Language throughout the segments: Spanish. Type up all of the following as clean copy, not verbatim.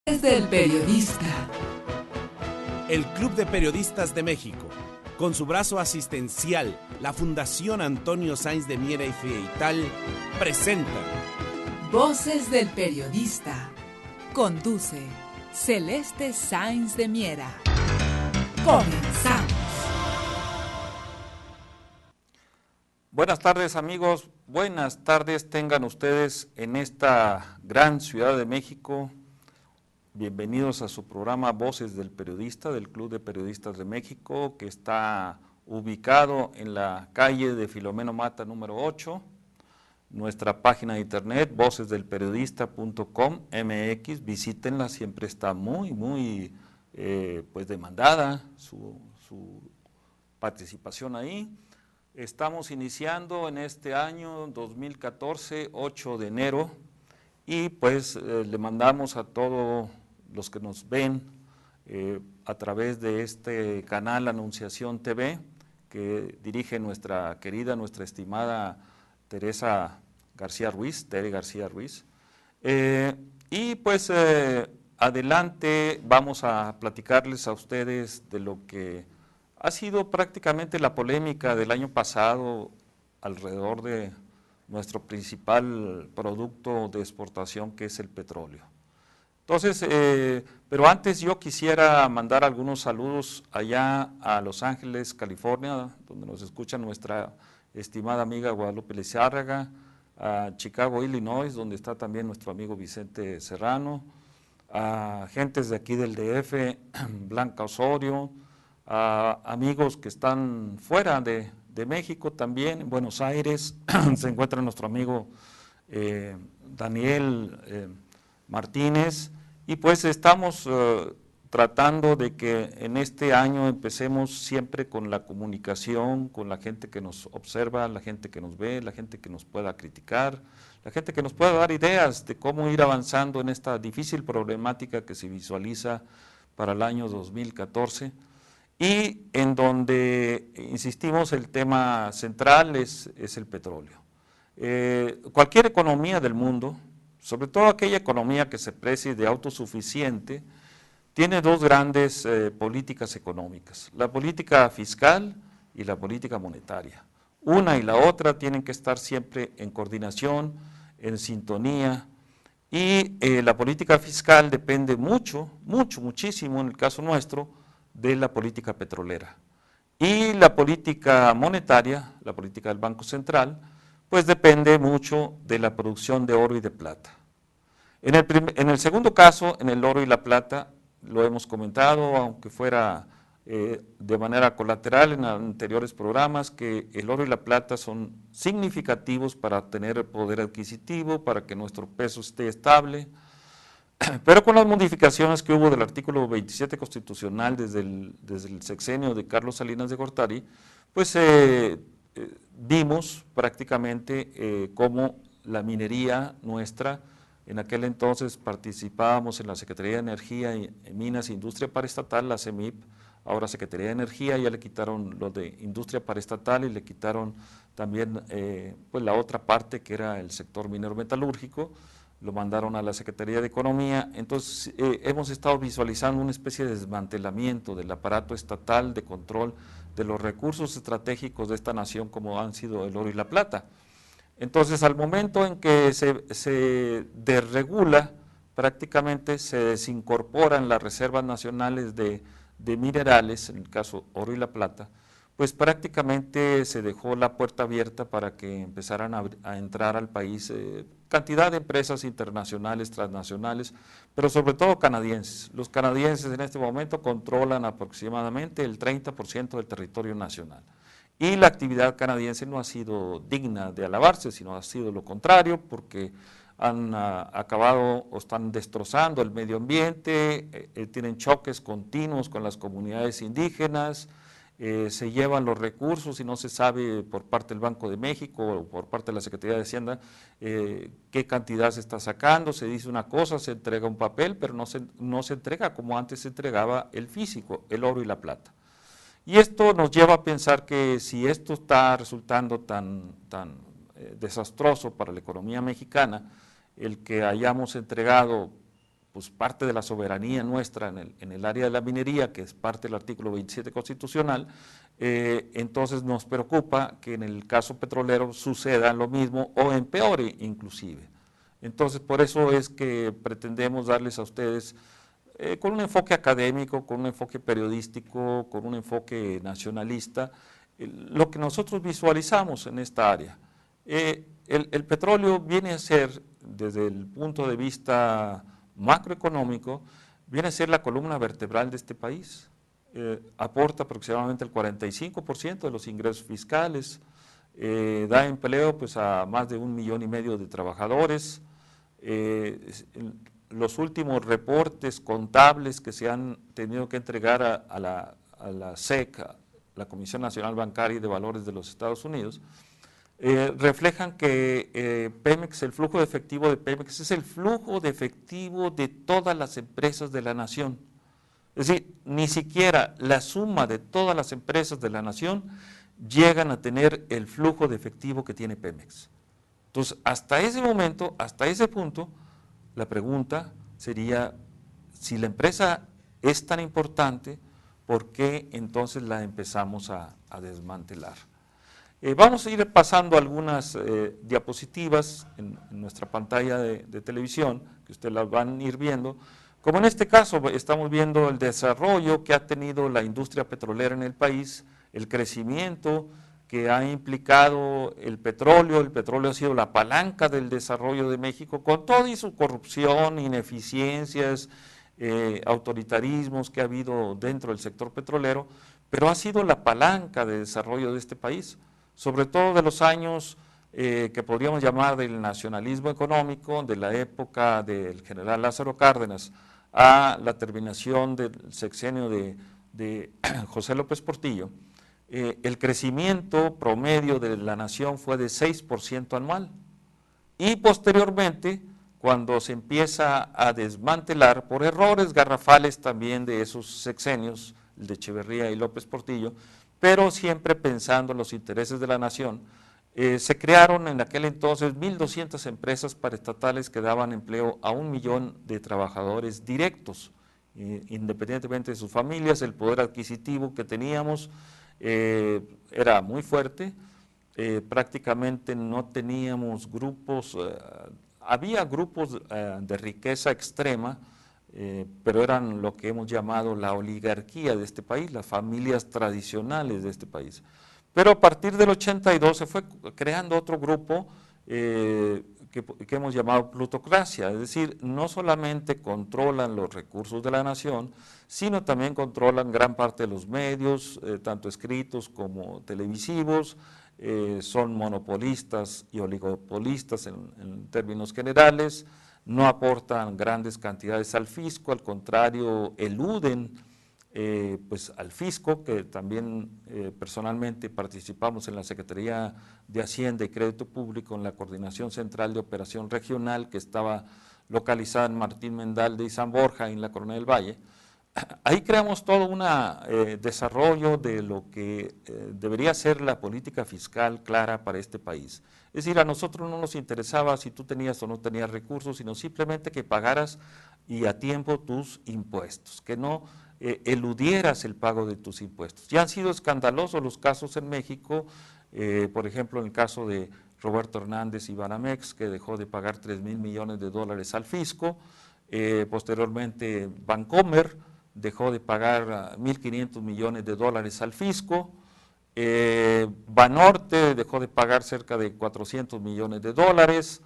Del periodista. El Club de Periodistas de México, con su brazo asistencial, la Fundación Antonio Sáenz de Miera y Feital, presenta Voces del Periodista. Conduce Celeste Sáenz de Miera. Comenzamos. Buenas tardes, amigos, buenas tardes tengan ustedes en esta gran ciudad de México. Bienvenidos a su programa Voces del Periodista, del Club de Periodistas de México, que está ubicado en la calle de Filomeno Mata número 8, nuestra página de internet, vocesdelperiodista.com.mx, visítenla, siempre está muy pues demandada su participación ahí. Estamos iniciando en este año 2014, 8 de enero, y pues le mandamos a todos los que nos ven a través de este canal Anunciación TV, que dirige nuestra querida, nuestra estimada Teresa García Ruiz, Tere García Ruiz. Y pues adelante vamos a platicarles a ustedes de lo que ha sido prácticamente la polémica del año pasado alrededor de nuestro principal producto de exportación, que es el petróleo. Entonces, pero antes yo quisiera mandar algunos saludos allá a Los Ángeles, California, donde nos escucha nuestra estimada amiga Guadalupe Lizárraga, a Chicago, Illinois, donde está también nuestro amigo Vicente Serrano, a gentes de aquí del DF, Blanca Osorio, a amigos que están fuera de México también, en Buenos Aires, se encuentra nuestro amigo Daniel Martínez, y pues estamos tratando de que en este año empecemos siempre con la comunicación, con la gente que nos observa, la gente que nos ve, la gente que nos pueda criticar, la gente que nos pueda dar ideas de cómo ir avanzando en esta difícil problemática que se visualiza para el año 2014, y en donde, insistimos, el tema central es el petróleo. Cualquier economía del mundo, sobre todo aquella economía que se precie de autosuficiente, tiene dos grandes políticas económicas, la política fiscal y la política monetaria. Una y la otra tienen que estar siempre en coordinación, en sintonía, y la política fiscal depende muchísimo, en el caso nuestro, de la política petrolera. Y la política monetaria, la política del Banco Central, pues depende mucho de la producción de oro y de plata. En el segundo caso, en el oro y la plata, lo hemos comentado, aunque fuera de manera colateral en anteriores programas, que el oro y la plata son significativos para tener poder adquisitivo, para que nuestro peso esté estable, pero con las modificaciones que hubo del artículo 27 constitucional desde el sexenio de Carlos Salinas de Gortari, pues vimos prácticamente cómo la minería nuestra, en aquel entonces participábamos en la Secretaría de Energía, Minas e Industria Paraestatal, la CEMIP, ahora Secretaría de Energía, ya le quitaron lo de Industria Paraestatal y le quitaron también pues la otra parte que era el sector minero metalúrgico, lo mandaron a la Secretaría de Economía. Entonces hemos estado visualizando una especie de desmantelamiento del aparato estatal de control de los recursos estratégicos de esta nación, como han sido el oro y la plata. Entonces, al momento en que se desregula, prácticamente se desincorporan las reservas nacionales de minerales, en el caso oro y la plata, pues prácticamente se dejó la puerta abierta para que empezaran a entrar al país cantidad de empresas internacionales, transnacionales, pero sobre todo canadienses. Los canadienses en este momento controlan aproximadamente el 30% del territorio nacional. Y la actividad canadiense no ha sido digna de alabarse, sino ha sido lo contrario, porque han acabado o están destrozando el medio ambiente, tienen choques continuos con las comunidades indígenas, se llevan los recursos y no se sabe por parte del Banco de México o por parte de la Secretaría de Hacienda qué cantidad se está sacando. Se dice una cosa, se entrega un papel, pero no se entrega como antes se entregaba el físico, el oro y la plata. Y esto nos lleva a pensar que si esto está resultando tan desastroso para la economía mexicana, el que hayamos entregado pues parte de la soberanía nuestra en el área de la minería, que es parte del artículo 27 constitucional, entonces nos preocupa que en el caso petrolero suceda lo mismo o empeore inclusive. Entonces, por eso es que pretendemos darles a ustedes, con un enfoque académico, con un enfoque periodístico, con un enfoque nacionalista, lo que nosotros visualizamos en esta área. El petróleo viene a ser, desde el punto de vista macroeconómico, viene a ser la columna vertebral de este país. Aporta aproximadamente el 45% de los ingresos fiscales, da empleo pues, a más de 1,5 millones de trabajadores. Los últimos reportes contables que se han tenido que entregar a la SEC, la Comisión Nacional Bancaria y de Valores de los Estados Unidos, reflejan que Pemex, el flujo de efectivo de Pemex es el flujo de efectivo de todas las empresas de la nación. Es decir, ni siquiera la suma de todas las empresas de la nación llegan a tener el flujo de efectivo que tiene Pemex. Entonces, hasta ese momento, hasta ese punto, la pregunta sería, si la empresa es tan importante, ¿por qué entonces la empezamos a desmantelar? Vamos a ir pasando algunas diapositivas en nuestra pantalla de televisión, que ustedes las van a ir viendo. Como en este caso estamos viendo el desarrollo que ha tenido la industria petrolera en el país, el crecimiento que ha implicado el petróleo ha sido la palanca del desarrollo de México, con toda su corrupción, ineficiencias, autoritarismos que ha habido dentro del sector petrolero, pero ha sido la palanca de desarrollo de este país, sobre todo de los años que podríamos llamar del nacionalismo económico, de la época del general Lázaro Cárdenas, a la terminación del sexenio de José López Portillo. El crecimiento promedio de la nación fue de 6% anual, y posteriormente, cuando se empieza a desmantelar por errores garrafales también de esos sexenios, el de Echeverría y López Portillo, pero siempre pensando en los intereses de la nación, se crearon en aquel entonces 1,200 empresas paraestatales que daban empleo a 1 millón de trabajadores directos, independientemente de sus familias. El poder adquisitivo que teníamos era muy fuerte, prácticamente no teníamos grupos, había grupos de riqueza extrema, pero eran lo que hemos llamado la oligarquía de este país, las familias tradicionales de este país. Pero a partir del 82 se fue creando otro grupo que hemos llamado plutocracia, es decir, no solamente controlan los recursos de la nación, sino también controlan gran parte de los medios, tanto escritos como televisivos, son monopolistas y oligopolistas en términos generales, no aportan grandes cantidades al fisco, al contrario, eluden pues al fisco, que también personalmente participamos en la Secretaría de Hacienda y Crédito Público, en la Coordinación Central de Operación Regional, que estaba localizada en Martín Mendalde y San Borja, en la Coronel del Valle. Ahí creamos todo un desarrollo de lo que debería ser la política fiscal clara para este país. Es decir, a nosotros no nos interesaba si tú tenías o no tenías recursos, sino simplemente que pagaras y a tiempo tus impuestos, que no eludieras el pago de tus impuestos. Ya han sido escandalosos los casos en México, por ejemplo, en el caso de Roberto Hernández y Banamex, que dejó de pagar 3,000 millones de dólares al fisco, posteriormente Bancomer dejó de pagar 1,500 millones de dólares al fisco, Banorte dejó de pagar cerca de 400 millones de dólares,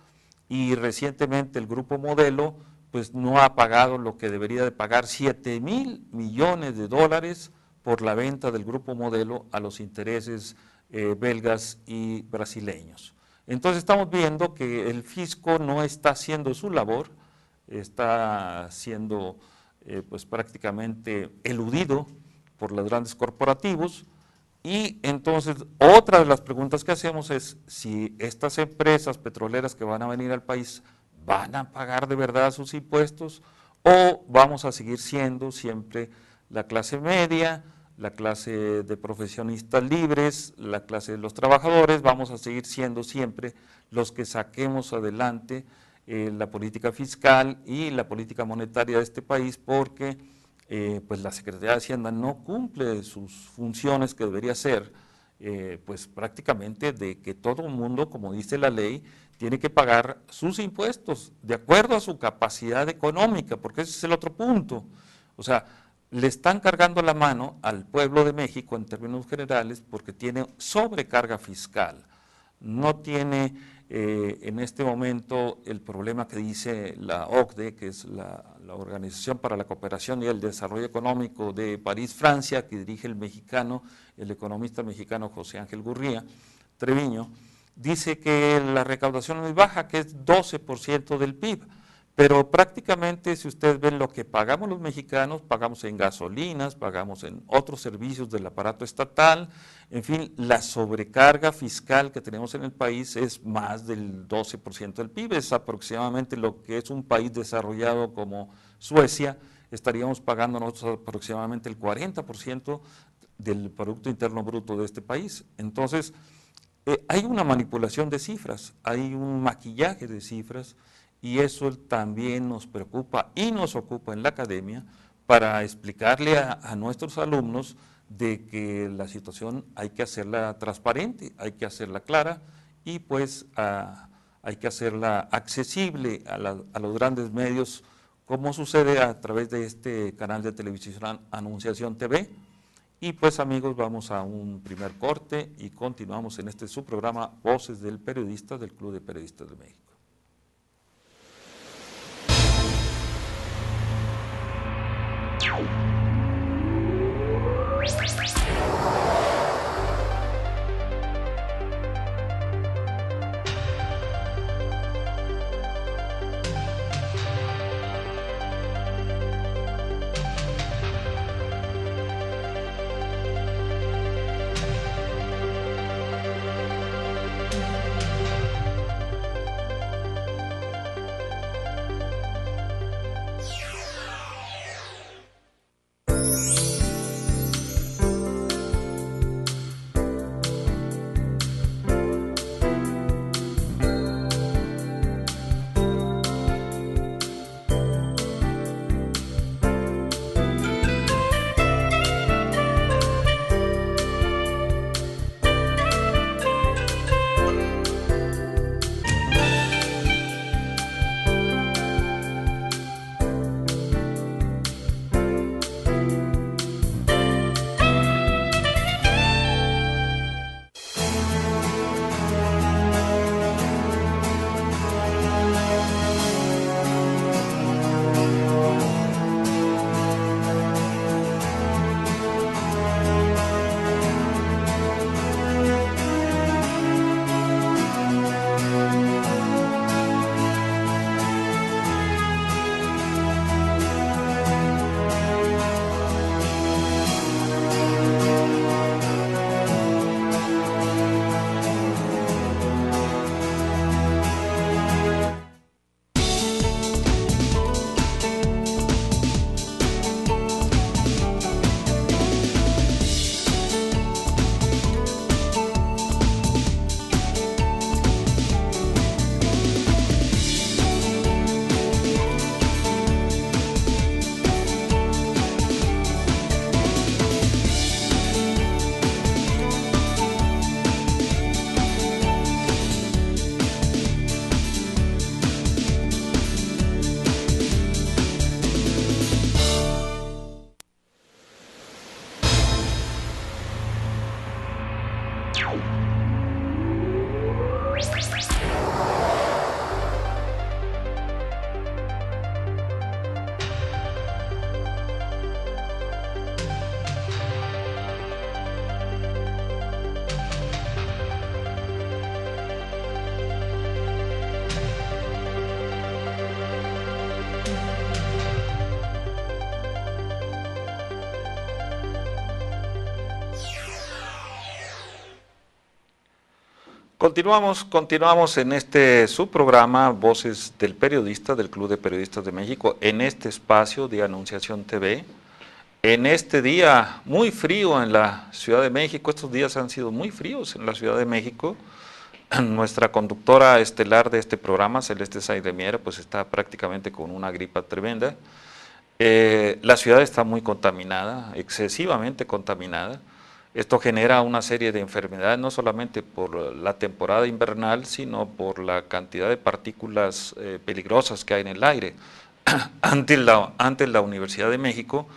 y recientemente el Grupo Modelo pues no ha pagado lo que debería de pagar, 7,000 millones de dólares por la venta del Grupo Modelo a los intereses belgas y brasileños. Entonces estamos viendo que el fisco no está haciendo su labor, está siendo pues prácticamente eludido por los grandes corporativos, y entonces otra de las preguntas que hacemos es si estas empresas petroleras que van a venir al país van a pagar de verdad sus impuestos, o vamos a seguir siendo siempre la clase media, la clase de profesionistas libres, la clase de los trabajadores, vamos a seguir siendo siempre los que saquemos adelante la política fiscal y la política monetaria de este país, porque pues la Secretaría de Hacienda no cumple sus funciones que debería hacer, pues prácticamente de que todo el mundo, como dice la ley, tiene que pagar sus impuestos de acuerdo a su capacidad económica, porque ese es el otro punto. O sea, le están cargando la mano al pueblo de México en términos generales porque tiene sobrecarga fiscal. No tiene en este momento el problema que dice la OCDE, que es la Organización para la Cooperación y el Desarrollo Económico de París, Francia, que dirige el mexicano, el economista mexicano José Ángel Gurría Treviño. Dice que la recaudación es muy baja, que es 12% del PIB, pero prácticamente si ustedes ven lo que pagamos los mexicanos, pagamos en gasolinas, pagamos en otros servicios del aparato estatal, en fin, la sobrecarga fiscal que tenemos en el país es más del 12% del PIB, es aproximadamente lo que es un país desarrollado como Suecia, estaríamos pagando nosotros aproximadamente el 40% del Producto Interno Bruto de este país. Entonces, hay una manipulación de cifras, hay un maquillaje de cifras, y eso también nos preocupa y nos ocupa en la academia para explicarle a nuestros alumnos de que la situación hay que hacerla transparente, hay que hacerla clara y pues hay que hacerla accesible a los grandes medios, como sucede a través de este canal de televisión Anunciación TV. Y pues amigos, vamos a un primer corte y continuamos en este su programa Voces del Periodista del Club de Periodistas de México. Continuamos en este subprograma Voces del Periodista del Club de Periodistas de México, en este espacio de Anunciación TV, en este día muy frío en la Ciudad de México. Estos días han sido muy fríos en la Ciudad de México nuestra conductora estelar de este programa, Celeste Sáenz de Miera, pues está prácticamente con una gripa tremenda. La ciudad está muy contaminada, excesivamente contaminada. Esto genera una serie de enfermedades, no solamente por la temporada invernal, sino por la cantidad de partículas peligrosas que hay en el aire. Antes la Universidad de México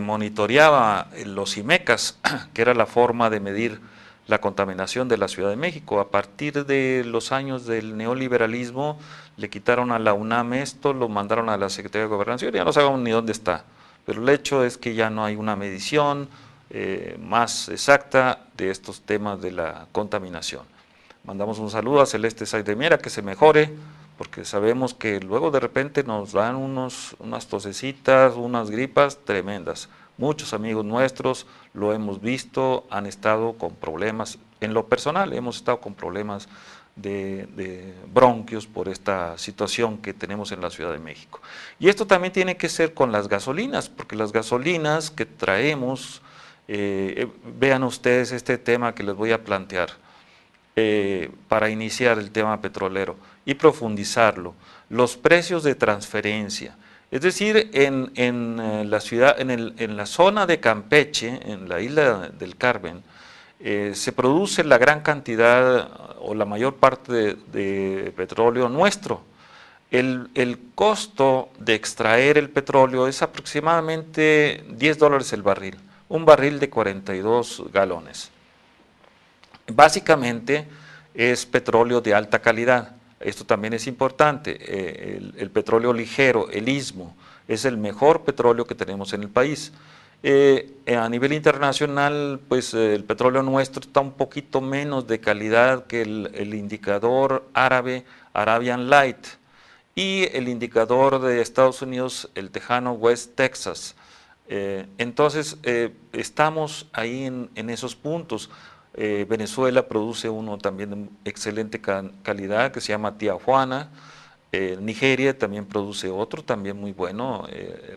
monitoreaba los IMECAS, que era la forma de medir la contaminación de la Ciudad de México. A partir de los años del neoliberalismo, le quitaron a la UNAM esto, lo mandaron a la Secretaría de Gobernación, ya no sabemos ni dónde está. Pero el hecho es que ya no hay una medición más exacta de estos temas de la contaminación. Mandamos un saludo a Celeste Sáenz de Miera, que se mejore, porque sabemos que luego de repente nos dan unas tosecitas, unas gripas tremendas. Muchos amigos nuestros lo hemos visto, han estado con problemas, en lo personal hemos estado con problemas de bronquios por esta situación que tenemos en la Ciudad de México. Y esto también tiene que ser con las gasolinas, porque las gasolinas que traemos, vean ustedes este tema que les voy a plantear para iniciar el tema petrolero y profundizarlo. Los precios de transferencia. Es decir, en la ciudad, en la zona de Campeche, en la isla del Carmen, se produce la gran cantidad o la mayor parte de petróleo nuestro. El costo de extraer el petróleo es aproximadamente $10 el barril, un barril de 42 galones. Básicamente es petróleo de alta calidad. Esto también es importante, el petróleo ligero, el Istmo, es el mejor petróleo que tenemos en el país. A nivel internacional, pues el petróleo nuestro está un poquito menos de calidad que el indicador árabe, Arabian Light, y el indicador de Estados Unidos, el tejano West Texas. Entonces, estamos ahí en esos puntos. Venezuela produce uno también de excelente calidad que se llama Tijuana. Nigeria también produce otro también muy bueno,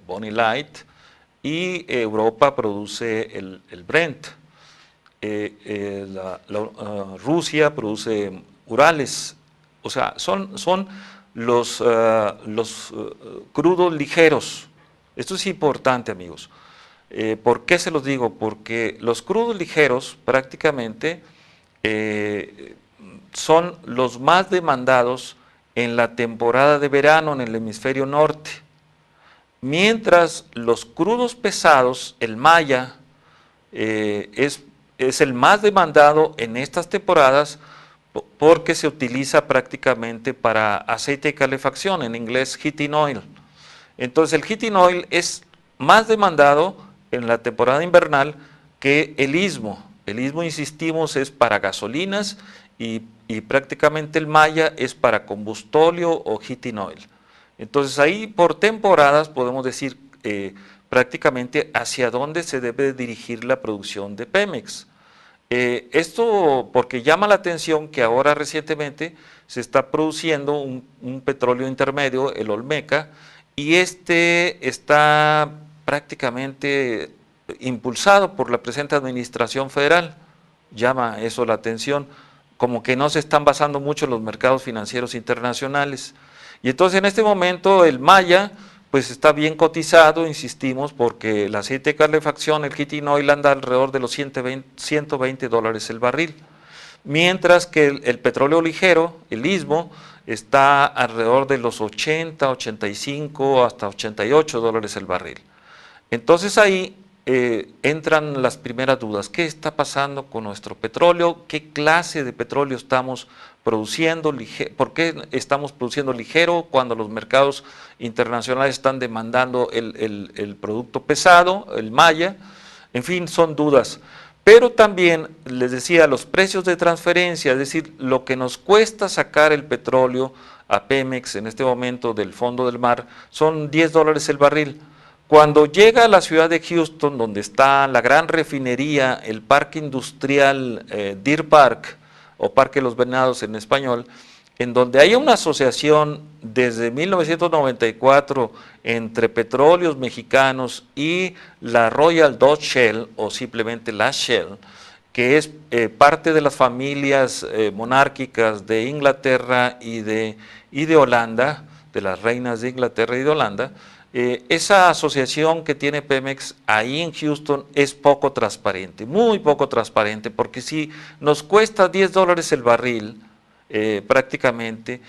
Bonny Light, y Europa produce el Brent. Rusia produce Urales. O sea, son los crudos ligeros. Esto es importante, amigos. ¿Por qué se los digo? Porque los crudos ligeros prácticamente son los más demandados en la temporada de verano en el hemisferio norte, mientras los crudos pesados, el Maya, es el más demandado en estas temporadas porque se utiliza prácticamente para aceite de calefacción, en inglés heating oil. Entonces el heating oil es más demandado en la temporada invernal que el Istmo. El Istmo, insistimos, es para gasolinas y prácticamente el Maya es para combustóleo o heating oil. Entonces ahí por temporadas podemos decir prácticamente hacia dónde se debe dirigir la producción de Pemex. Esto porque llama la atención que ahora recientemente se está produciendo un petróleo intermedio, el Olmeca, y este está prácticamente impulsado por la presente administración federal. Llama eso la atención, como que no se están basando mucho en los mercados financieros internacionales. Y entonces en este momento el Maya pues está bien cotizado, insistimos, porque el aceite de calefacción, el heating oil, anda alrededor de los $120 el barril, mientras que el petróleo ligero, el Istmo, está alrededor de los 80, 85 hasta $88 el barril. Entonces ahí entran las primeras dudas. ¿Qué está pasando con nuestro petróleo? ¿Qué clase de petróleo estamos produciendo? ¿Por qué estamos produciendo ligero cuando los mercados internacionales están demandando el producto pesado, el Maya? En fin, son dudas. Pero también, les decía, los precios de transferencia, es decir, lo que nos cuesta sacar el petróleo a Pemex en este momento del fondo del mar, son $10 el barril. Cuando llega a la ciudad de Houston, donde está la gran refinería, el parque industrial Deer Park, o Parque de los Venados en español, en donde hay una asociación desde 1994 entre Petróleos Mexicanos y la Royal Dutch Shell, o simplemente la Shell, que es parte de las familias monárquicas de Inglaterra y de Holanda, de las reinas de Inglaterra y de Holanda, esa asociación que tiene Pemex ahí en Houston es poco transparente, muy poco transparente, porque si nos cuesta $10 el barril prácticamente,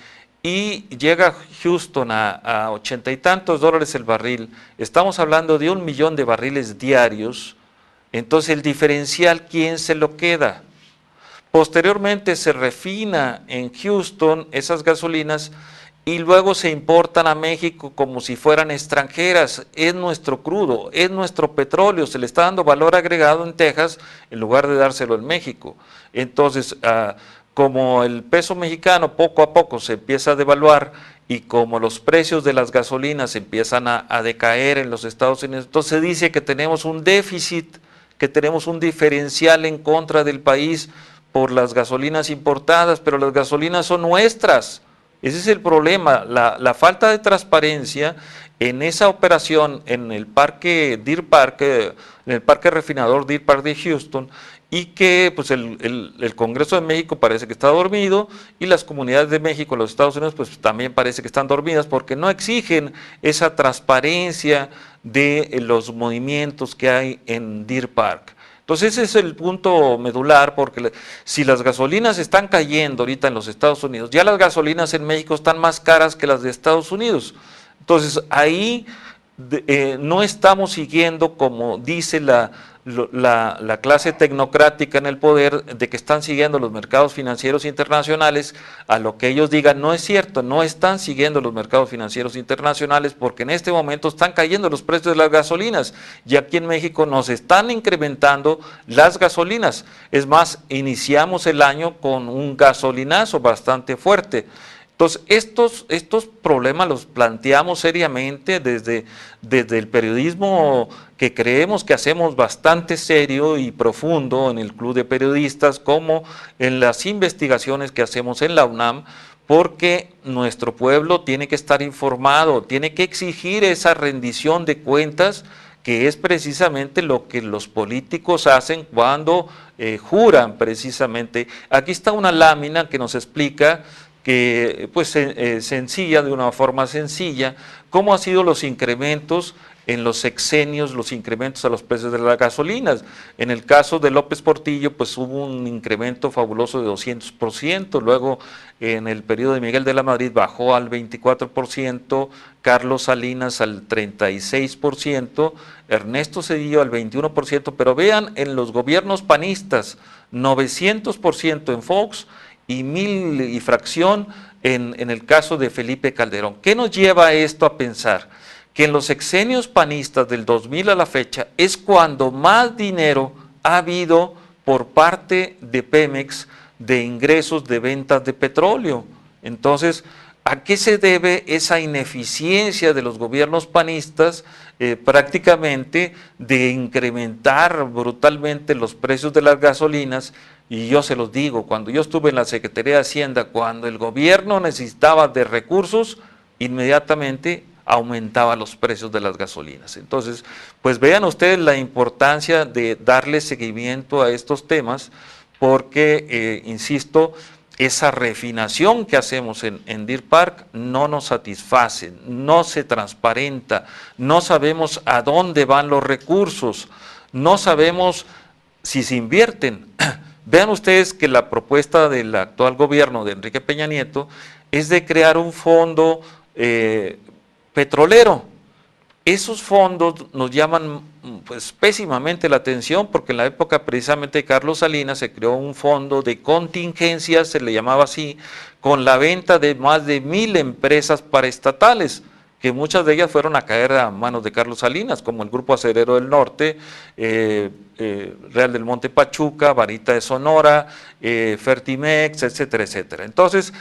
y llega Houston a 80 y tantos dólares el barril, estamos hablando de 1 millón de barriles diarios. Entonces el diferencial, ¿quién se lo queda? Posteriormente se refina en Houston esas gasolinas y luego se importan a México como si fueran extranjeras. Es nuestro crudo, es nuestro petróleo, se le está dando valor agregado en Texas en lugar de dárselo en México. Entonces, como el peso mexicano poco a poco se empieza a devaluar y como los precios de las gasolinas empiezan a decaer en los Estados Unidos, entonces se dice que tenemos un déficit, que tenemos un diferencial en contra del país por las gasolinas importadas, pero las gasolinas son nuestras. Ese es el problema, la falta de transparencia en esa operación en el parque Deer Park, en el parque refinador Deer Park de Houston, y que pues el Congreso de México parece que está dormido y las comunidades de México, los Estados Unidos, pues también parece que están dormidas porque no exigen esa transparencia de los movimientos que hay en Deer Park. Entonces ese es el punto medular, porque si las gasolinas están cayendo ahorita en los Estados Unidos, ya las gasolinas en México están más caras que las de Estados Unidos. Entonces ahí no estamos siguiendo, como dice la clase tecnocrática en el poder, de que están siguiendo los mercados financieros internacionales. A lo que ellos digan no es cierto, no están siguiendo los mercados financieros internacionales porque en este momento están cayendo los precios de las gasolinas y aquí en México nos están incrementando las gasolinas. Es más, iniciamos el año con un gasolinazo bastante fuerte. Entonces, estos problemas los planteamos seriamente desde el periodismo que creemos que hacemos bastante serio y profundo en el Club de Periodistas, como en las investigaciones que hacemos en la UNAM, porque nuestro pueblo tiene que estar informado, tiene que exigir esa rendición de cuentas, que es precisamente lo que los políticos hacen cuando juran precisamente. Aquí está una lámina que nos explica que pues sencilla, de una forma sencilla, cómo han sido los incrementos en los sexenios, los incrementos a los precios de las gasolinas. En el caso de López Portillo, pues hubo un incremento fabuloso de 200%, luego en el periodo de Miguel de la Madrid bajó al 24%, Carlos Salinas al 36%, Ernesto Zedillo al 21%, pero vean en los gobiernos panistas, 900% en Fox, y 1000 y fracción en el caso de Felipe Calderón. ¿Qué nos lleva a esto a pensar? Que en los sexenios panistas del 2000 a la fecha es cuando más dinero ha habido por parte de Pemex de ingresos de ventas de petróleo. Entonces, ¿a qué se debe esa ineficiencia de los gobiernos panistas prácticamente de incrementar brutalmente los precios de las gasolinas? Y yo se los digo, cuando yo estuve en la Secretaría de Hacienda, cuando el gobierno necesitaba de recursos, inmediatamente aumentaba los precios de las gasolinas. Entonces, pues vean ustedes la importancia de darle seguimiento a estos temas, porque, insisto, esa refinación que hacemos en Deer Park no nos satisface, no se transparenta, no sabemos a dónde van los recursos, no sabemos si se invierten. Vean ustedes que la propuesta del actual gobierno de Enrique Peña Nieto es de crear un fondo petrolero. Esos fondos nos llaman pues pésimamente la atención, porque en la época precisamente de Carlos Salinas se creó un fondo de contingencia, se le llamaba así, con la venta de más de 1000 empresas paraestatales, que muchas de ellas fueron a caer a manos de Carlos Salinas, como el Grupo Acerero del Norte, Real del Monte Pachuca, Varita de Sonora, Fertimex, etcétera, etcétera. Entonces,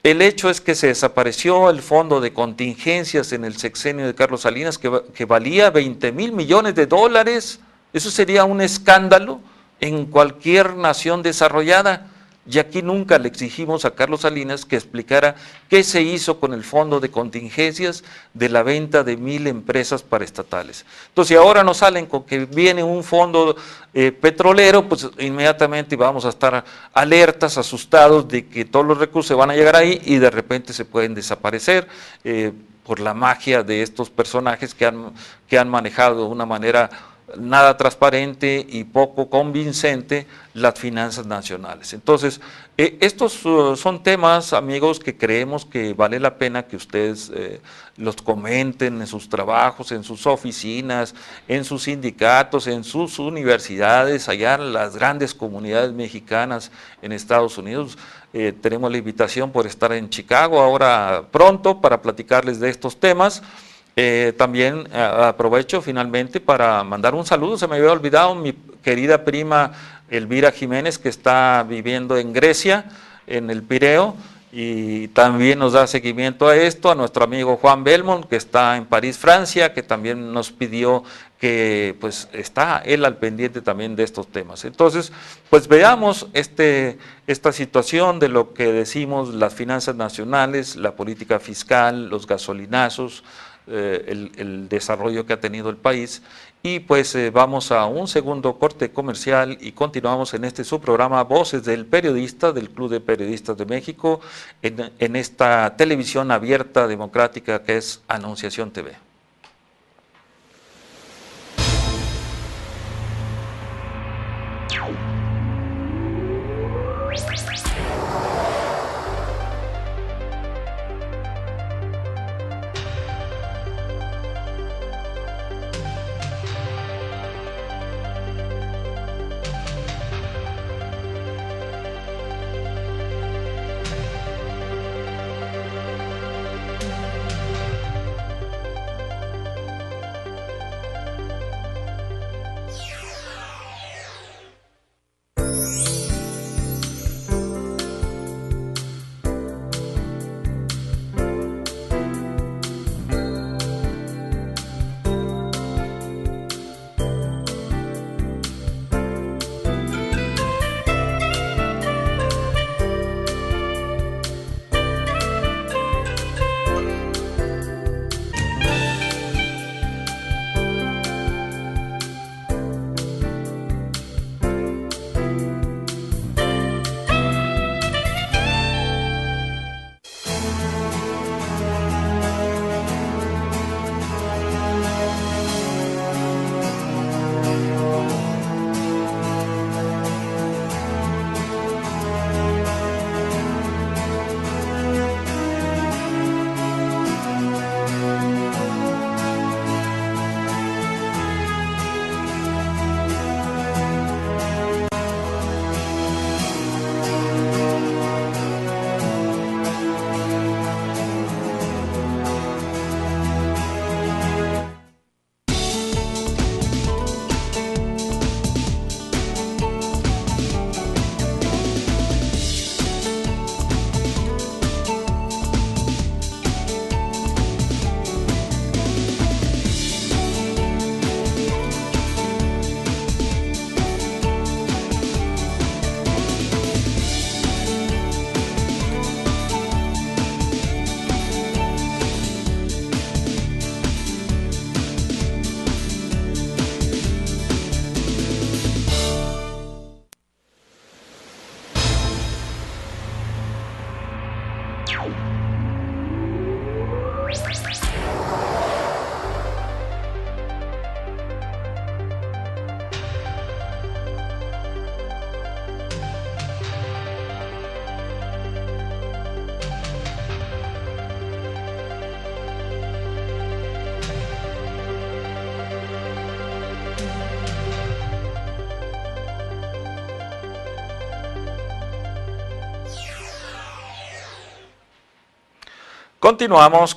el hecho es que se desapareció el fondo de contingencias en el sexenio de Carlos Salinas, que valía $20,000 millones. Eso sería un escándalo en cualquier nación desarrollada. Y aquí nunca le exigimos a Carlos Salinas que explicara qué se hizo con el fondo de contingencias de la venta de 1,000 empresas paraestatales. Entonces, si ahora nos salen con que viene un fondo petrolero, pues inmediatamente vamos a estar alertas, asustados de que todos los recursos se van a llegar ahí y de repente se pueden desaparecer por la magia de estos personajes que han manejado de una manera nada transparente y poco convincente las finanzas nacionales. Entonces, estos son temas, amigos, que creemos que vale la pena que ustedes los comenten en sus trabajos, en sus oficinas, en sus sindicatos, en sus universidades, allá en las grandes comunidades mexicanas en Estados Unidos. Tenemos la invitación por estar en Chicago ahora pronto para platicarles de estos temas. También aprovecho finalmente para mandar un saludo, se me había olvidado, mi querida prima Elvira Jiménez, que está viviendo en Grecia, en el Pireo, y también nos da seguimiento a esto, a nuestro amigo Juan Belmont, que está en París, Francia, que también nos pidió que pues está él al pendiente también de estos temas. Entonces, pues veamos esta situación de lo que decimos las finanzas nacionales, la política fiscal, los gasolinazos, el desarrollo que ha tenido el país, y pues vamos a un segundo corte comercial y continuamos en este su programa Voces del Periodista del Club de Periodistas de México en esta televisión abierta democrática que es Anunciación TV.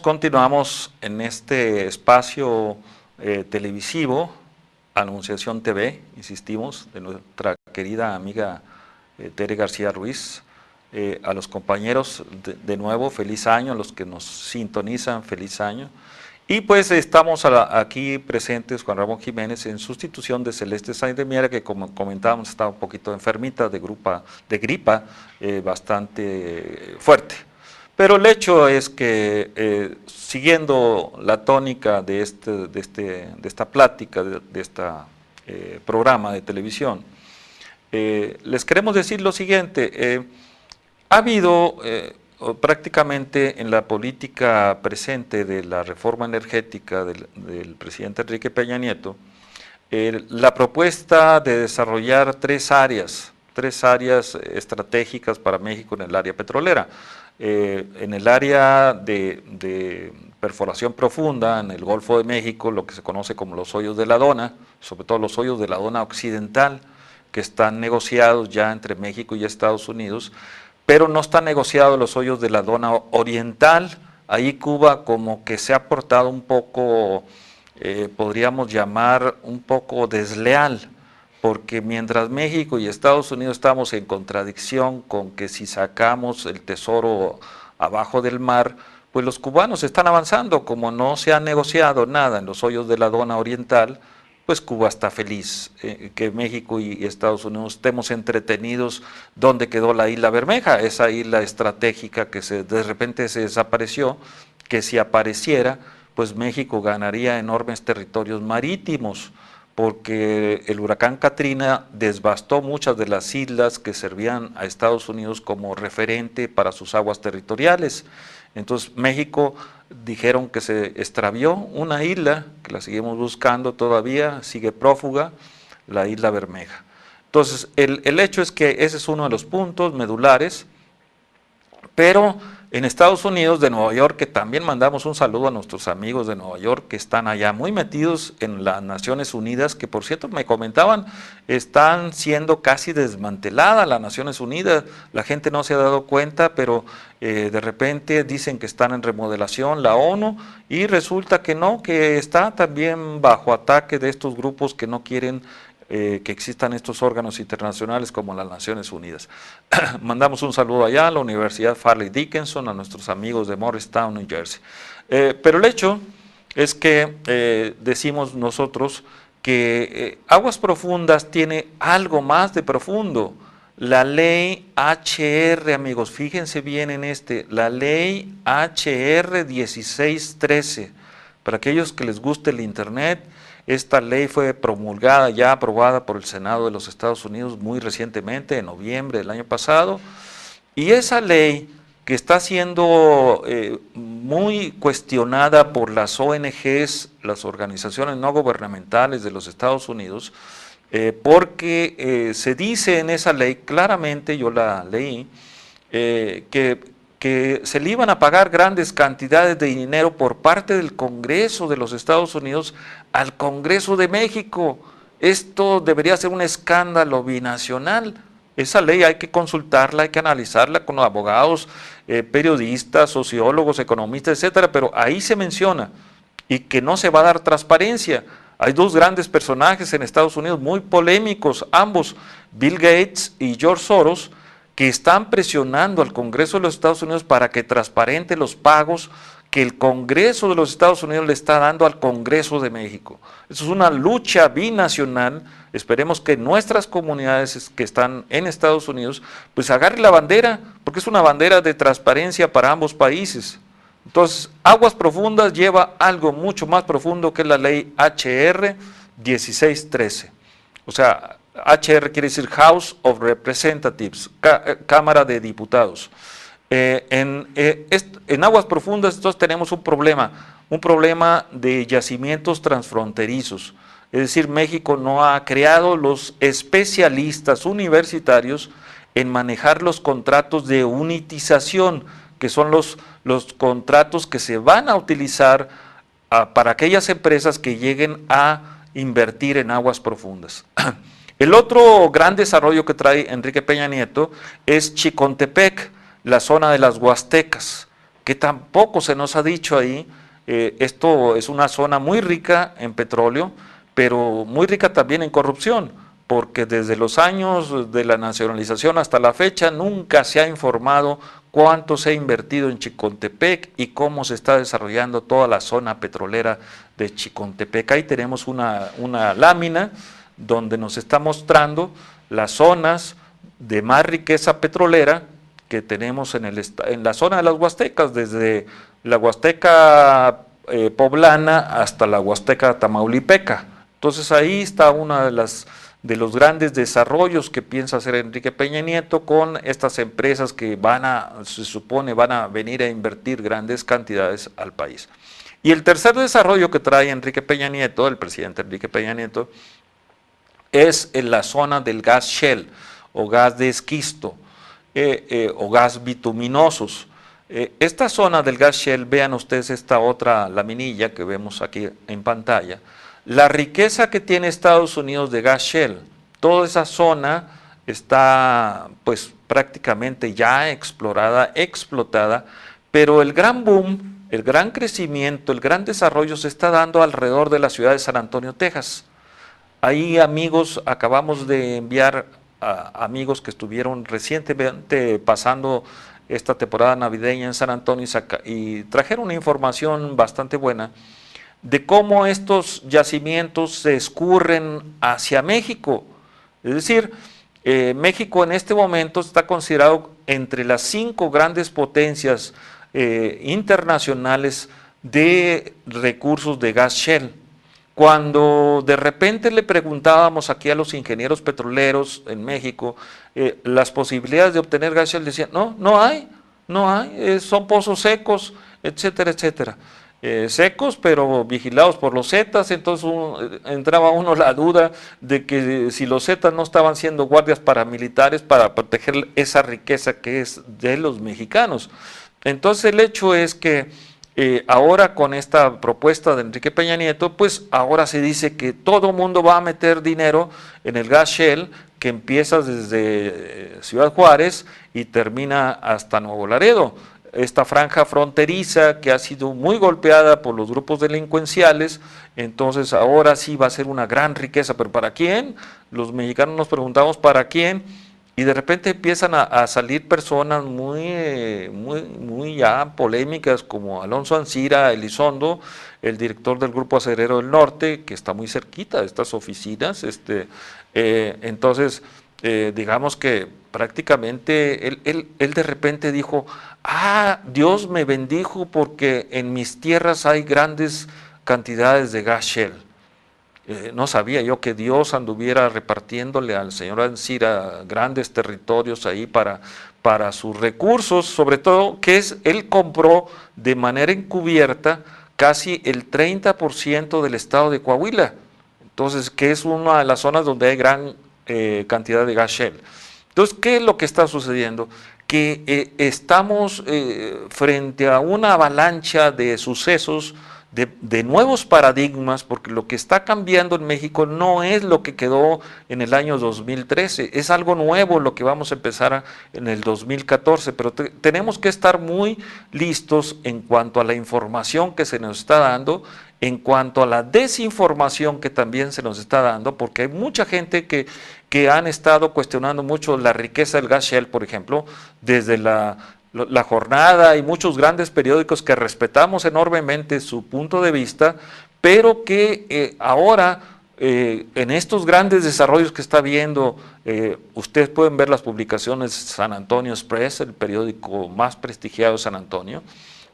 Continuamos en este espacio televisivo, Anunciación TV, insistimos, de nuestra querida amiga Tere García Ruiz. A los compañeros de nuevo, feliz año, a los que nos sintonizan, feliz año. Y pues estamos aquí presentes, Juan Ramón Jiménez, en sustitución de Celeste Sáenz de Miera, que como comentábamos estaba un poquito enfermita de gripa bastante fuerte. Pero el hecho es que siguiendo la tónica de esta plática, de este programa de televisión, les queremos decir lo siguiente. Ha habido prácticamente en la política presente de la reforma energética del presidente Enrique Peña Nieto, la propuesta de desarrollar tres áreas estratégicas para México en el área petrolera. En el área de perforación profunda, en el Golfo de México, lo que se conoce como los hoyos de la Dona, sobre todo los hoyos de la Dona occidental, que están negociados ya entre México y Estados Unidos, pero no están negociados los hoyos de la Dona oriental. Ahí Cuba como que se ha portado un poco, podríamos llamar un poco desleal, porque mientras México y Estados Unidos estamos en contradicción con que si sacamos el tesoro abajo del mar, pues los cubanos están avanzando. Como no se ha negociado nada en los hoyos de la Dona oriental, pues Cuba está feliz que México y Estados Unidos estemos entretenidos donde quedó la isla Bermeja, esa isla estratégica que de repente se desapareció, que si apareciera, pues México ganaría enormes territorios marítimos, porque el huracán Katrina devastó muchas de las islas que servían a Estados Unidos como referente para sus aguas territoriales. Entonces México dijeron que se extravió una isla, que la seguimos buscando todavía, sigue prófuga, la isla Bermeja. Entonces el hecho es que ese es uno de los puntos medulares, pero en Estados Unidos, de Nueva York, que también mandamos un saludo a nuestros amigos de Nueva York que están allá muy metidos en las Naciones Unidas, que por cierto me comentaban, están siendo casi desmanteladas las Naciones Unidas, la gente no se ha dado cuenta, pero de repente dicen que están en remodelación la ONU y resulta que no, que está también bajo ataque de estos grupos que no quieren que existan estos órganos internacionales como las Naciones Unidas. Mandamos un saludo allá a la Universidad Fairleigh Dickinson, a nuestros amigos de Morristown, New Jersey. Pero el hecho es que decimos nosotros que Aguas Profundas tiene algo más de profundo. La ley HR, amigos, fíjense bien en la ley HR 1613, para aquellos que les guste el internet. Esta ley fue promulgada, ya aprobada por el Senado de los Estados Unidos muy recientemente, en noviembre del año pasado, y esa ley que está siendo muy cuestionada por las ONGs, las organizaciones no gubernamentales de los Estados Unidos, porque se dice en esa ley claramente, yo la leí, que se le iban a pagar grandes cantidades de dinero por parte del Congreso de los Estados Unidos al Congreso de México. Esto debería ser un escándalo binacional. Esa ley hay que consultarla, hay que analizarla con los abogados, periodistas, sociólogos, economistas, etcétera, pero ahí se menciona y que no se va a dar transparencia. Hay dos grandes personajes en Estados Unidos muy polémicos, ambos, Bill Gates y George Soros, que están presionando al Congreso de los Estados Unidos para que transparente los pagos que el Congreso de los Estados Unidos le está dando al Congreso de México. Eso es una lucha binacional. Esperemos que nuestras comunidades que están en Estados Unidos pues agarren la bandera, porque es una bandera de transparencia para ambos países. Entonces, Aguas Profundas lleva algo mucho más profundo que la ley HR 1613. O sea, HR quiere decir House of Representatives, Cámara de Diputados. En Aguas Profundas entonces tenemos un problema de yacimientos transfronterizos. Es decir, México no ha creado los especialistas universitarios en manejar los contratos de unitización, que son los contratos que se van a utilizar para aquellas empresas que lleguen a invertir en aguas profundas. El otro gran desarrollo que trae Enrique Peña Nieto es Chicontepec, la zona de las Huastecas, que tampoco se nos ha dicho ahí. Esto es una zona muy rica en petróleo, pero muy rica también en corrupción, porque desde los años de la nacionalización hasta la fecha nunca se ha informado cuánto se ha invertido en Chicontepec y cómo se está desarrollando toda la zona petrolera de Chicontepec. Ahí tenemos una lámina donde nos está mostrando las zonas de más riqueza petrolera que tenemos en la zona de las Huastecas, desde la Huasteca poblana hasta la Huasteca tamaulipeca. Entonces ahí está una de los grandes desarrollos que piensa hacer Enrique Peña Nieto con estas empresas que se supone van a venir a invertir grandes cantidades al país. Y el tercer desarrollo que trae Enrique Peña Nieto, el presidente Enrique Peña Nieto, es en la zona del gas shale o gas de esquisto o gas bituminosos. Esta zona del gas shale, vean ustedes esta otra laminilla que vemos aquí en pantalla, la riqueza que tiene Estados Unidos de gas shale, toda esa zona está pues prácticamente ya explorada, explotada, pero el gran boom, el gran crecimiento, el gran desarrollo se está dando alrededor de la ciudad de San Antonio, Texas. Ahí, amigos, acabamos de enviar a amigos que estuvieron recientemente pasando esta temporada navideña en San Antonio y trajeron una información bastante buena de cómo estos yacimientos se escurren hacia México. Es decir, México en este momento está considerado entre las 5 grandes potencias internacionales de recursos de gas shale. Cuando de repente le preguntábamos aquí a los ingenieros petroleros en México las posibilidades de obtener gas shale, decían, no hay, son pozos secos, etcétera, etcétera. Secos pero vigilados por los Zetas, entonces entraba uno la duda de que si los Zetas no estaban siendo guardias paramilitares para proteger esa riqueza que es de los mexicanos. Entonces el hecho es que ahora con esta propuesta de Enrique Peña Nieto, pues ahora se dice que todo mundo va a meter dinero en el gas shale que empieza desde Ciudad Juárez y termina hasta Nuevo Laredo. Esta franja fronteriza que ha sido muy golpeada por los grupos delincuenciales, entonces ahora sí va a ser una gran riqueza, pero ¿para quién? Los mexicanos nos preguntamos ¿para quién? Y de repente empiezan a salir personas muy ya polémicas como Alonso Ancira Elizondo, el director del Grupo Acerero del Norte, que está muy cerquita de estas oficinas. Entonces, digamos que prácticamente él de repente dijo, Dios me bendijo porque en mis tierras hay grandes cantidades de gas shale. No sabía yo que Dios anduviera repartiéndole al señor Ancira grandes territorios ahí para sus recursos, sobre todo que él compró de manera encubierta casi el 30% del estado de Coahuila, entonces que es una de las zonas donde hay gran cantidad de gas shale. Entonces, ¿qué es lo que está sucediendo? Que estamos frente a una avalancha de sucesos, de nuevos paradigmas, porque lo que está cambiando en México no es lo que quedó en el año 2013, es algo nuevo lo que vamos a empezar en el 2014, pero tenemos que estar muy listos en cuanto a la información que se nos está dando, en cuanto a la desinformación que también se nos está dando, porque hay mucha gente que han estado cuestionando mucho la riqueza del gas shale, por ejemplo, desde la Jornada y muchos grandes periódicos que respetamos enormemente su punto de vista, pero que ahora en estos grandes desarrollos que está viendo, ustedes pueden ver las publicaciones de San Antonio Express, el periódico más prestigiado de San Antonio,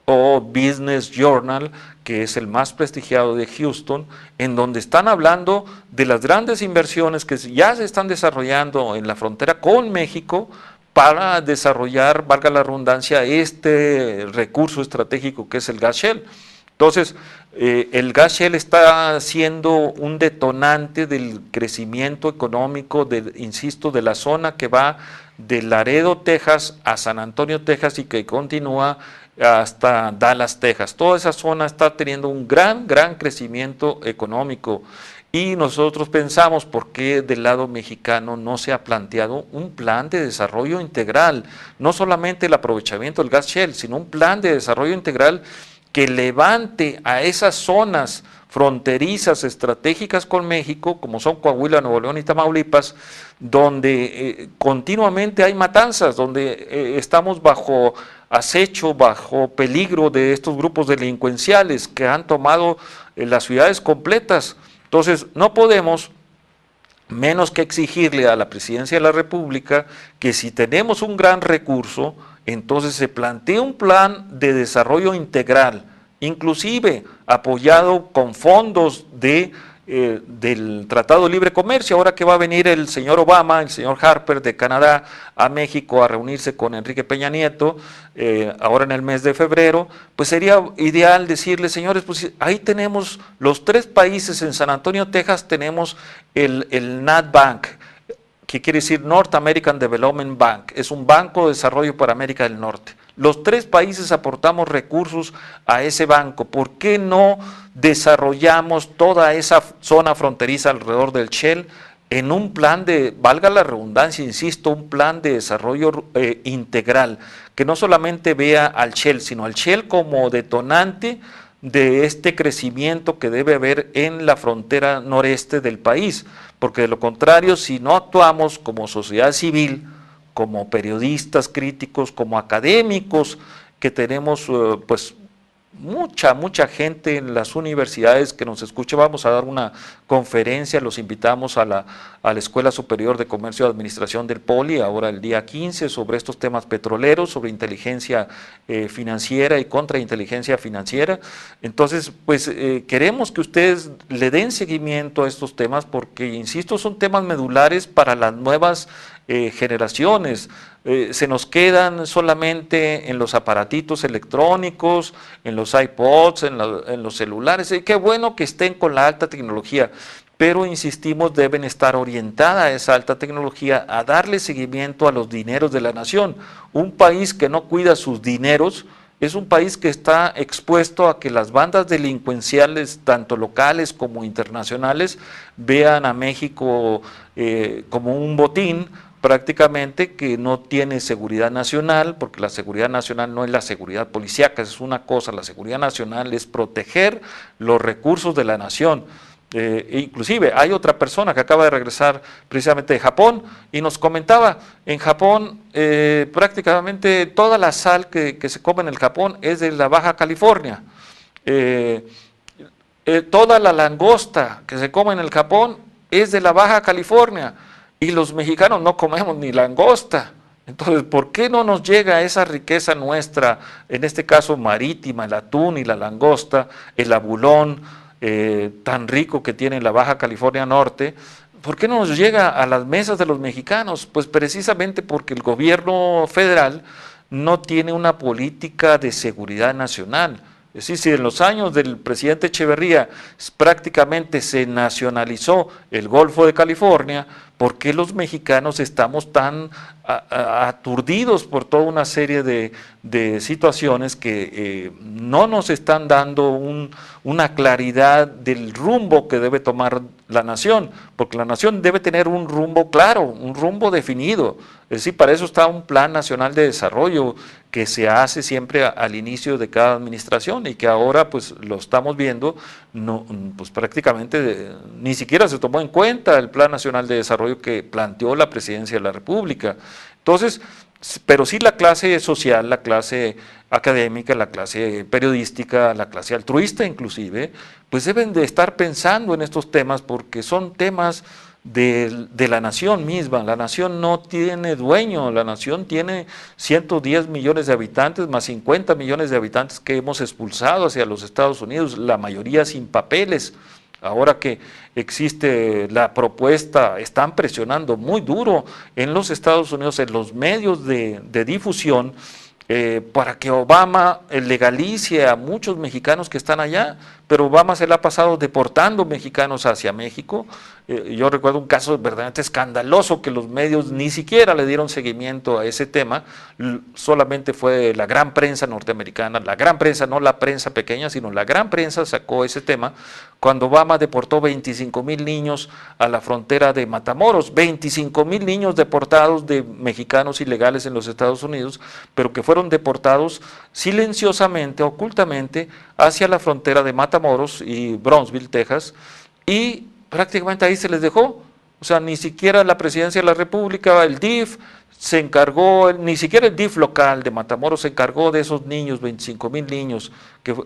o Business Journal, que es el más prestigiado de Houston, en donde están hablando de las grandes inversiones que ya se están desarrollando en la frontera con México, para desarrollar, valga la redundancia, este recurso estratégico que es el gas shale. Entonces, el gas shale está siendo un detonante del crecimiento económico, insisto, de la zona que va de Laredo, Texas, a San Antonio, Texas, y que continúa hasta Dallas, Texas. Toda esa zona está teniendo un gran crecimiento económico. Y nosotros pensamos por qué del lado mexicano no se ha planteado un plan de desarrollo integral, no solamente el aprovechamiento del gas shale, sino un plan de desarrollo integral que levante a esas zonas fronterizas estratégicas con México, como son Coahuila, Nuevo León y Tamaulipas, donde continuamente hay matanzas, donde estamos bajo acecho, bajo peligro de estos grupos delincuenciales que han tomado las ciudades completas. Entonces, no podemos menos que exigirle a la Presidencia de la República que si tenemos un gran recurso, entonces se plantee un plan de desarrollo integral, inclusive apoyado con fondos del Tratado de Libre Comercio. Ahora que va a venir el señor Obama, el señor Harper de Canadá a México a reunirse con Enrique Peña Nieto, ahora en el mes de febrero, pues sería ideal decirle, señores, pues ahí tenemos los 3 países, en San Antonio, Texas, tenemos el NatBank, que quiere decir North American Development Bank, es un banco de desarrollo para América del Norte. Los 3 países aportamos recursos a ese banco. ¿Por qué no desarrollamos toda esa zona fronteriza alrededor del Shell en un plan de, valga la redundancia, insisto, un plan de desarrollo integral, que no solamente vea al Shell, sino al Shell como detonante de este crecimiento que debe haber en la frontera noreste del país? Porque de lo contrario, si no actuamos como sociedad civil, como periodistas críticos, como académicos, que tenemos pues mucha gente en las universidades que nos escucha, vamos a dar una conferencia, los invitamos a la Escuela Superior de Comercio y Administración del Poli, ahora el día 15, sobre estos temas petroleros, sobre inteligencia financiera y contrainteligencia financiera. Entonces, pues queremos que ustedes le den seguimiento a estos temas porque, insisto, son temas medulares para las nuevas generaciones. Se nos quedan solamente en los aparatitos electrónicos, en los iPods, en los celulares. Qué bueno que estén con la alta tecnología, pero insistimos, deben estar orientada a esa alta tecnología, a darle seguimiento a los dineros de la nación. Un país que no cuida sus dineros es un país que está expuesto a que las bandas delincuenciales, tanto locales como internacionales, vean a México como un botín, prácticamente, que no tiene seguridad nacional, porque la seguridad nacional no es la seguridad policíaca, es una cosa, la seguridad nacional es proteger los recursos de la nación. Inclusive hay otra persona que acaba de regresar precisamente de Japón y nos comentaba, en Japón prácticamente toda la sal que se come en el Japón es de la Baja California, toda la langosta que se come en el Japón es de la Baja California, y los mexicanos no comemos ni langosta. Entonces, ¿por qué no nos llega esa riqueza nuestra, en este caso marítima, el atún y la langosta, el abulón tan rico que tiene la Baja California Norte? ¿Por qué no nos llega a las mesas de los mexicanos? Pues precisamente porque el gobierno federal no tiene una política de seguridad nacional. Es decir, si en los años del presidente Echeverría prácticamente se nacionalizó el Golfo de California, ¿por qué los mexicanos estamos tan aturdidos por toda una serie de situaciones que no nos están dando una claridad del rumbo que debe tomar la nación? Porque la nación debe tener un rumbo claro, un rumbo definido. Es decir, para eso está un Plan Nacional de Desarrollo que se hace siempre al inicio de cada administración y que ahora pues lo estamos viendo, no, pues prácticamente ni siquiera se tomó en cuenta el Plan Nacional de Desarrollo que planteó la Presidencia de la República. Entonces, pero sí la clase social, la clase académica, la clase periodística, la clase altruista inclusive, pues deben de estar pensando en estos temas porque son temas de la nación misma. La nación no tiene dueño, la nación tiene 110 millones de habitantes, más 50 millones de habitantes que hemos expulsado hacia los Estados Unidos, la mayoría sin papeles. Ahora que existe la propuesta, están presionando muy duro en los Estados Unidos, en los medios de difusión, para que Obama legalice a muchos mexicanos que están allá, pero Obama se la ha pasado deportando mexicanos hacia México. Yo recuerdo un caso verdaderamente escandaloso que los medios ni siquiera le dieron seguimiento a ese tema, solamente fue la gran prensa norteamericana, la gran prensa, no la prensa pequeña, sino la gran prensa sacó ese tema, cuando Obama deportó 25,000 niños a la frontera de Matamoros, 25,000 niños deportados de mexicanos ilegales en los Estados Unidos, pero que fueron deportados silenciosamente, ocultamente, hacia la frontera de Matamoros y Brownsville, Texas, y prácticamente ahí se les dejó. O sea, ni siquiera la Presidencia de la República, el DIF, se encargó, ni siquiera el DIF local de Matamoros se encargó de esos niños, 25,000 niños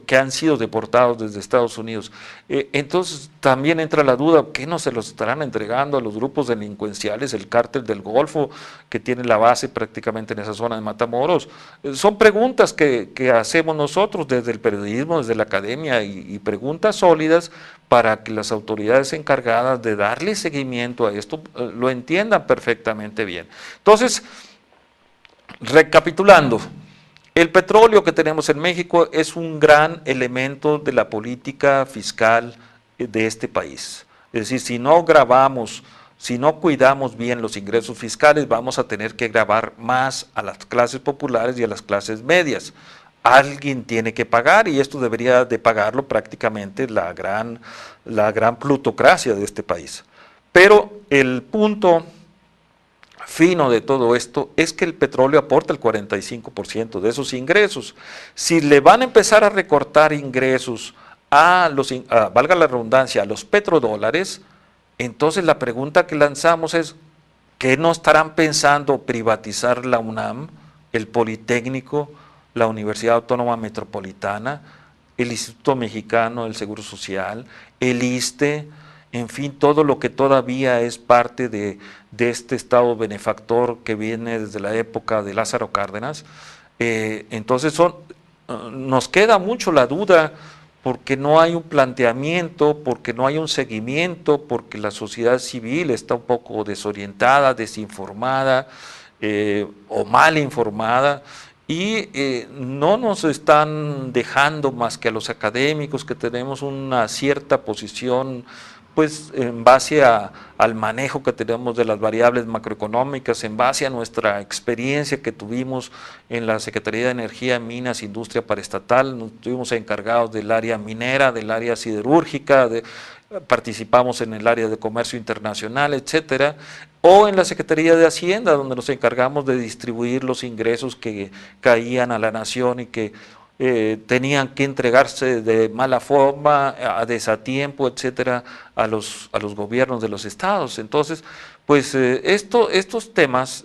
que han sido deportados desde Estados Unidos. Entonces también entra la duda, ¿qué no se los estarán entregando a los grupos delincuenciales, el cártel del Golfo, que tiene la base prácticamente en esa zona de Matamoros? Son preguntas que hacemos nosotros desde el periodismo, desde la academia, y preguntas sólidas para que las autoridades encargadas de darle seguimiento a esto lo entiendan perfectamente bien. Entonces, recapitulando, el petróleo que tenemos en México es un gran elemento de la política fiscal de este país. Es decir, si no gravamos, si no cuidamos bien los ingresos fiscales, vamos a tener que gravar más a las clases populares y a las clases medias. Alguien tiene que pagar, y esto debería de pagarlo prácticamente la gran plutocracia de este país. Pero el punto fino de todo esto es que el petróleo aporta el 45% de esos ingresos. Si le van a empezar a recortar ingresos valga la redundancia, a los petrodólares, entonces la pregunta que lanzamos es, ¿qué no estarán pensando privatizar la UNAM, el Politécnico, la Universidad Autónoma Metropolitana, el Instituto Mexicano del Seguro Social, el ISSSTE, en fin, todo lo que todavía es parte de este Estado benefactor que viene desde la época de Lázaro Cárdenas? Entonces nos queda mucho la duda, porque no hay un planteamiento, porque no hay un seguimiento, porque la sociedad civil está un poco desorientada, desinformada o mal informada, y no nos están dejando más que a los académicos que tenemos una cierta posición, pues en base al manejo que tenemos de las variables macroeconómicas, en base a nuestra experiencia que tuvimos en la Secretaría de Energía, Minas, Industria Paraestatal, nos estuvimos encargados del área minera, del área siderúrgica, participamos en el área de comercio internacional, etcétera, o en la Secretaría de Hacienda, donde nos encargamos de distribuir los ingresos que caían a la nación y que tenían que entregarse de mala forma, a desatiempo, etcétera, a los gobiernos de los estados. Entonces, pues estos temas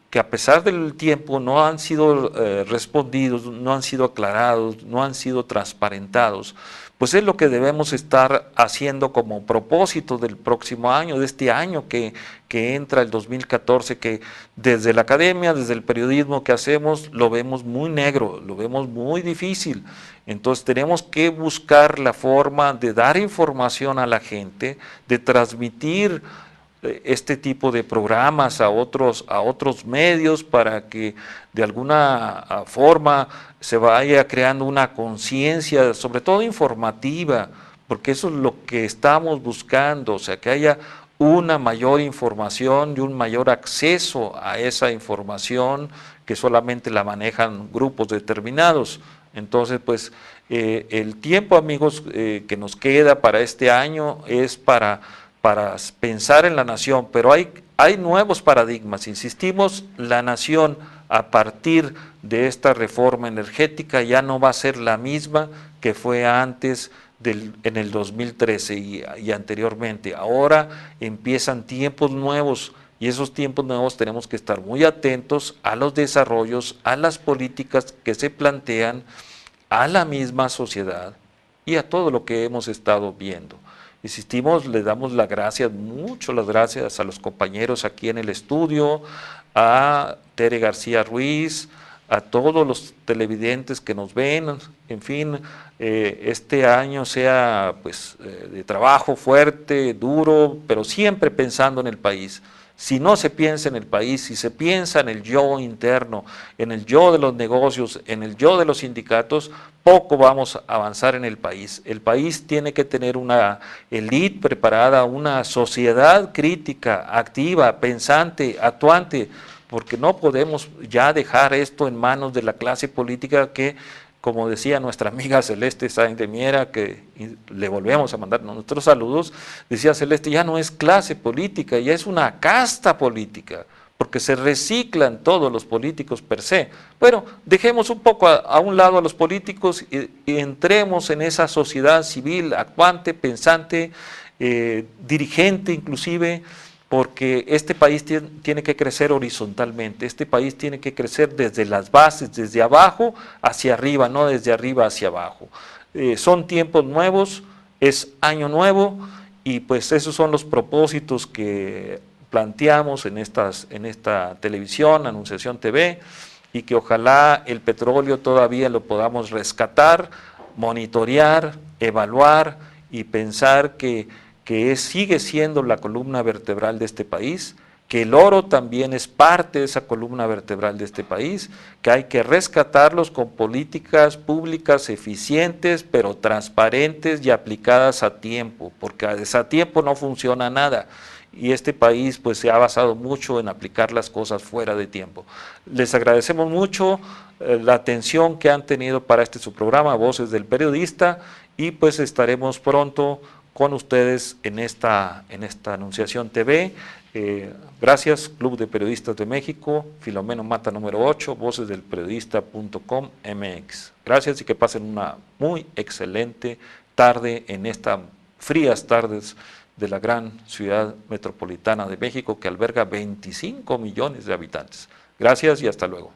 que a pesar del tiempo no han sido respondidos, no han sido aclarados, no han sido transparentados, pues es lo que debemos estar haciendo como propósito del próximo año, de este año que entra el 2014, que desde la academia, desde el periodismo que hacemos, lo vemos muy negro, lo vemos muy difícil. Entonces tenemos que buscar la forma de dar información a la gente, de transmitir este tipo de programas a otros medios, para que de alguna forma se vaya creando una conciencia, sobre todo informativa, porque eso es lo que estamos buscando, o sea, que haya una mayor información y un mayor acceso a esa información que solamente la manejan grupos determinados. Entonces, pues, el tiempo, amigos, que nos queda para este año es para pensar en la nación, pero hay nuevos paradigmas. Insistimos, la nación a partir de esta reforma energética ya no va a ser la misma que fue antes en el 2013 y anteriormente. Ahora empiezan tiempos nuevos, y esos tiempos nuevos tenemos que estar muy atentos a los desarrollos, a las políticas que se plantean, a la misma sociedad y a todo lo que hemos estado viendo. Insistimos, le damos las gracias, mucho las gracias a los compañeros aquí en el estudio, a Tere García Ruiz, a todos los televidentes que nos ven, en fin, este año sea pues de trabajo fuerte, duro, pero siempre pensando en el país. Si no se piensa en el país, si se piensa en el yo interno, en el yo de los negocios, en el yo de los sindicatos, poco vamos a avanzar en el país. El país tiene que tener una élite preparada, una sociedad crítica, activa, pensante, actuante, porque no podemos ya dejar esto en manos de la clase política que, como decía nuestra amiga Celeste Sáenz de Miera, que le volvemos a mandar nuestros saludos, decía Celeste, ya no es clase política, ya es una casta política, porque se reciclan todos los políticos per se. Bueno, dejemos un poco a un lado a los políticos y entremos en esa sociedad civil, actuante, pensante, dirigente inclusive, porque este país tiene que crecer horizontalmente, este país tiene que crecer desde las bases, desde abajo hacia arriba, no desde arriba hacia abajo. Son tiempos nuevos, es año nuevo y pues esos son los propósitos que planteamos en esta televisión, Anunciación TV, y que ojalá el petróleo todavía lo podamos rescatar, monitorear, evaluar y pensar que sigue siendo la columna vertebral de este país, que el oro también es parte de esa columna vertebral de este país, que hay que rescatarlos con políticas públicas eficientes, pero transparentes y aplicadas a tiempo, porque a desatiempo no funciona nada. Y este país pues se ha basado mucho en aplicar las cosas fuera de tiempo. Les agradecemos mucho la atención que han tenido para su programa, Voces del Periodista, y pues estaremos pronto con ustedes en esta Anunciación TV. Gracias, Club de Periodistas de México, Filomeno Mata número 8, vocesdelperiodista.com.mx. Gracias y que pasen una muy excelente tarde en estas frías tardes de la gran ciudad metropolitana de México que alberga 25 millones de habitantes. Gracias y hasta luego.